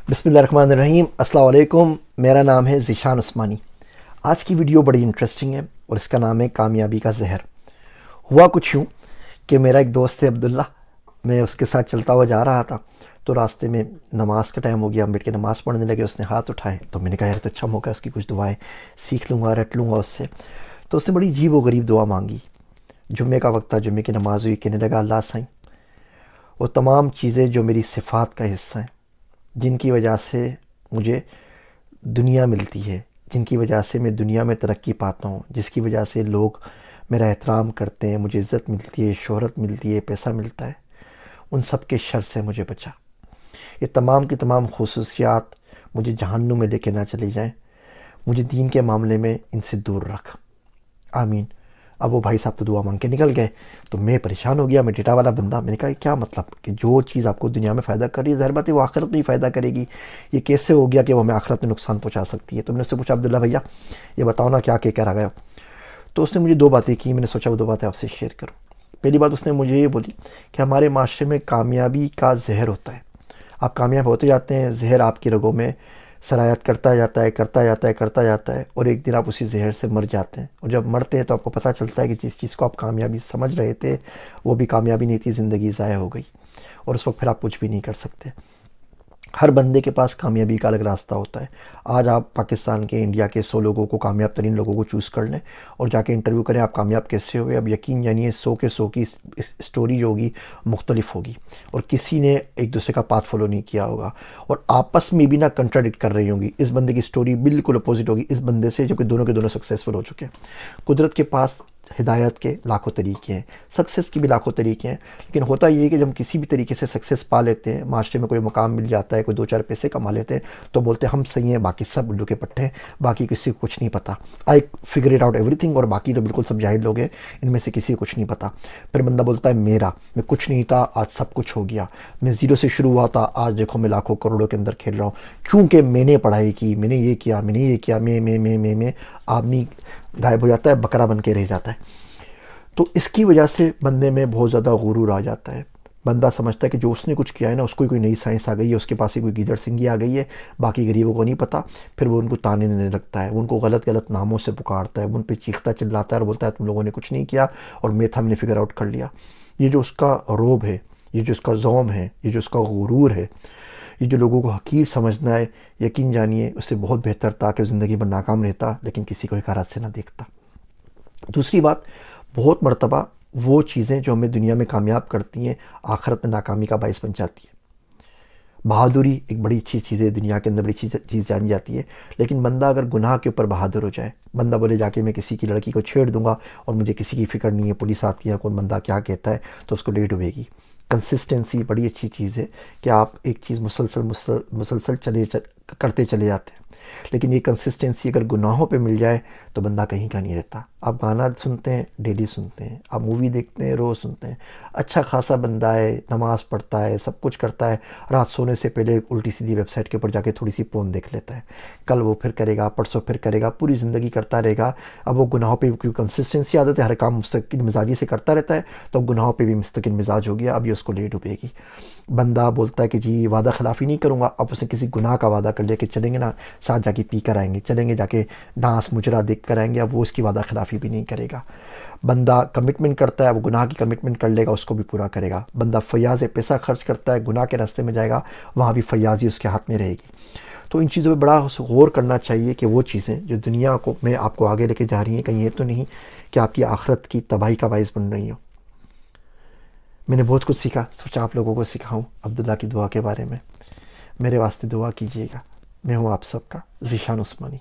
बिस्मिल्लाहिर्रहमानिर्रहीम। अस्सलाम वालेकुम। मेरा नाम है ज़ीशान उस्मानी। आज की वीडियो बड़ी इंटरेस्टिंग है और इसका नाम है कामयाबी का जहर। हुआ कुछ यूँ कि मेरा एक दोस्त है अब्दुल्ला, मैं उसके साथ चलता हुआ जा रहा था तो रास्ते में नमाज का टाइम हो गया, हम बैठ के नमाज़ पढ़ने लगे। उसने हाथ उठाए तो मैंने कहा यार तो अच्छा मौका है, उसकी कुछ दुआएं सीख लूँगा, रट लूँगा उससे। तो उसने बड़ी अजीब व गरीब दुआ मांगी। जुम्मे का वक्त था, जुम्मे की नमाज़ हुई। कहने लगा अल्लाह साईं, वो तमाम चीज़ें जो मेरी सिफ़ात का हिस्सा हैं, जिनकी वजह से मुझे दुनिया मिलती है, जिनकी वजह से मैं दुनिया में तरक्की पाता हूँ, जिसकी वजह से लोग मेरा एहतराम करते हैं, मुझे इज़्ज़त मिलती है, शोहरत मिलती है, पैसा मिलता है, उन सब के शर से मुझे बचा। ये तमाम की तमाम खुसूसियात मुझे जहन्नुम में लेके ना चली जाएं। मुझे दीन के मामले में इनसे दूर रख, आमीन। अब वो भाई साहब तो दुआ मांग के निकल गए तो मैं परेशान हो गया। मैं डेटा वाला बंदा, मैंने कहा क्या मतलब कि जो चीज़ आपको दुनिया में फ़ायदा कर रही है, ज़ाहिर बात है वो आखिरत में ही फ़ायदा करेगी। ये कैसे हो गया कि वो हमें आखिरत में नुकसान पहुंचा सकती है? तो मैंने उससे पूछा अब्दुल्ला भैया ये बताओ ना क्या कह गए हो? तो उसने मुझे दो बातें की, मैंने सोचा वो दो बातें आपसे शेयर करूँ। पहली बात उसने मुझे ये बोली कि हमारे माशरे में कामयाबी का जहर होता है। आप कामयाब होते जाते हैं, जहर आपकी रगों में सरायत करता जाता है, करता जाता है, करता जाता है, और एक दिन आप उसी जहर से मर जाते हैं। और जब मरते हैं तो आपको पता चलता है कि जिस चीज़ को आप कामयाबी समझ रहे थे वो भी कामयाबी नहीं थी, ज़िंदगी ज़ाया हो गई। और उस वक्त फिर आप कुछ भी नहीं कर सकते। हर बंदे के पास कामयाबी का अलग रास्ता होता है। आज आप पाकिस्तान के, इंडिया के 100 लोगों को, कामयाब तरीन लोगों को चूज़ कर लें और जाके इंटरव्यू करें आप कामयाब कैसे हुए। अब यकीन जानिए 100 के 100 की स्टोरी जो होगी मुख्तलिफ होगी और किसी ने एक दूसरे का पाथ फॉलो नहीं किया होगा और आपस में भी ना कंट्राडिक्ट कर रही होंगी। इस बंदे की स्टोरी बिल्कुल अपोजिट होगी इस बंदे से, जबकि दोनों के दोनों सक्सेसफुल हो चुके हैं। कुदरत के पास हिदायत के लाखों तरीके हैं, सक्सेस की भी लाखों तरीके हैं। लेकिन होता ये है कि जब हम किसी भी तरीके से सक्सेस पा लेते हैं, माशरे में कोई मुकाम मिल जाता है, कोई दो चार पैसे कमा लेते हैं, तो बोलते हैं हम सही हैं, बाकी सब उल्लू के पट्टे हैं, बाकी किसी को कुछ नहीं पता। I figure it out everything, और बाकी तो बिल्कुल सब जाहिल लोग हैं, इनमें से किसी को कुछ नहीं पता। फिर बंदा बोलता है मेरा, मैं कुछ नहीं था आज सब कुछ हो गया, मैं ज़ीरो से शुरू हुआ था आज देखो मैं लाखों करोड़ों के अंदर खेल रहा हूँ, क्योंकि मैंने पढ़ाई की, मैंने ये किया, मैंने ये किया। मैं आदमी गायब हो जाता है, बकरा बन के रह जाता है। तो इसकी वजह से बंदे में बहुत ज़्यादा गुरूर आ जाता है। बंदा समझता है कि जो उसने कुछ किया है ना, उसको कोई नई साइंस आ गई है, उसके पास ही कोई गीदड़ सिंगी आ गई है, बाकी गरीबों को नहीं पता। फिर वो उनको ताने देने लगता है, वो उनको गलत गलत नामों से पुकारता है, वो उन पर चीखता चिल्लाता है और बोलता है तुम लोगों ने कुछ नहीं किया और मैं था, मैंने फिगर आउट कर लिया। ये जो उसका रोब है, ये जो उसका ज़ौम है, ये जो उसका गुरूर है, ये जो लोगों को हकीर समझना है, यकीन जानिए उससे बहुत बेहतर था कि ज़िंदगी में नाकाम रहता लेकिन किसी को हक़ारत से ना देखता। दूसरी बात, बहुत मर्तबा वो चीज़ें जो हमें दुनिया में कामयाब करती हैं आखिरत में नाकामी का बायस बन जाती है। बहादुरी एक बड़ी अच्छी चीज़ है, दुनिया के अंदर बड़ी चीज़ जानी जाती है। लेकिन बंदा अगर गुनाह के ऊपर बहादुर हो जाए, बंदा बोले जाके मैं किसी की लड़की को छेड़ दूंगा और मुझे किसी की फ़िक्र नहीं है, पुलिस आती है, कौन बंदा क्या कहता है, तो उसको ले डूबेगी। कंसिस्टेंसी बड़ी अच्छी चीज़ है कि आप एक चीज़ मुसलसल करते चले जाते हैं। लेकिन ये कंसिस्टेंसी अगर गुनाहों पे मिल जाए तो बंदा कहीं का नहीं रहता। आप गाना सुनते हैं, डेली सुनते हैं, आप मूवी देखते हैं, रोज़ सुनते हैं, अच्छा खासा बंदा है, नमाज़ पढ़ता है, सब कुछ करता है, रात सोने से पहले उल्टी सीधी वेबसाइट के ऊपर जाके थोड़ी सी पोन देख लेता है, कल वो फिर करेगा, परसों फिर करेगा, पूरी ज़िंदगी करता रहेगा। अब वो गुनाहों पे क्योंकि कंसिस्टेंसी आदत है, हर काम मुस्तकिल मिजाजी से करता रहता है, तो अब गुनाहों पे भी मुस्तकिल मिजाज हो गया, अब ये उसको ले डूबेगी। बंदा बोलता है कि जी वादा खिलाफ़ी नहीं करूँगा, अब उसने किसी गुनाह का वादा कर लिया कि चलेंगे ना साथ जाके पी कर आएंगे, चलेंगे जाके डांस मुजरा देख कर आएंगे, अब वो उसकी वादा खिलाफ़ी भी नहीं करेगा। बंदा कमिटमेंट करता है, अब गुनाह की कमिटमेंट कर लेगा, उसको भी पूरा करेगा। बंदा फयाज़ पैसा खर्च करता है, गुनाह के रास्ते में जाएगा, वहाँ भी फयाज़ी उसके हाथ में रहेगी। तो इन चीज़ों पे बड़ा गौर करना चाहिए कि वो चीज़ें जो दुनिया को में आपको आगे लेके जा रही हैं, कहीं ये तो नहीं कि आपकी आखिरत की तबाही का बायस बन रही हो। मैंने बहुत कुछ सीखा, सोचा आप लोगों को सिखाऊं अब्दुल्ला की दुआ के बारे में। मेरे वास्ते दुआ कीजिएगा। मैं हूँ आप सबका ज़ीशान उस्मानी।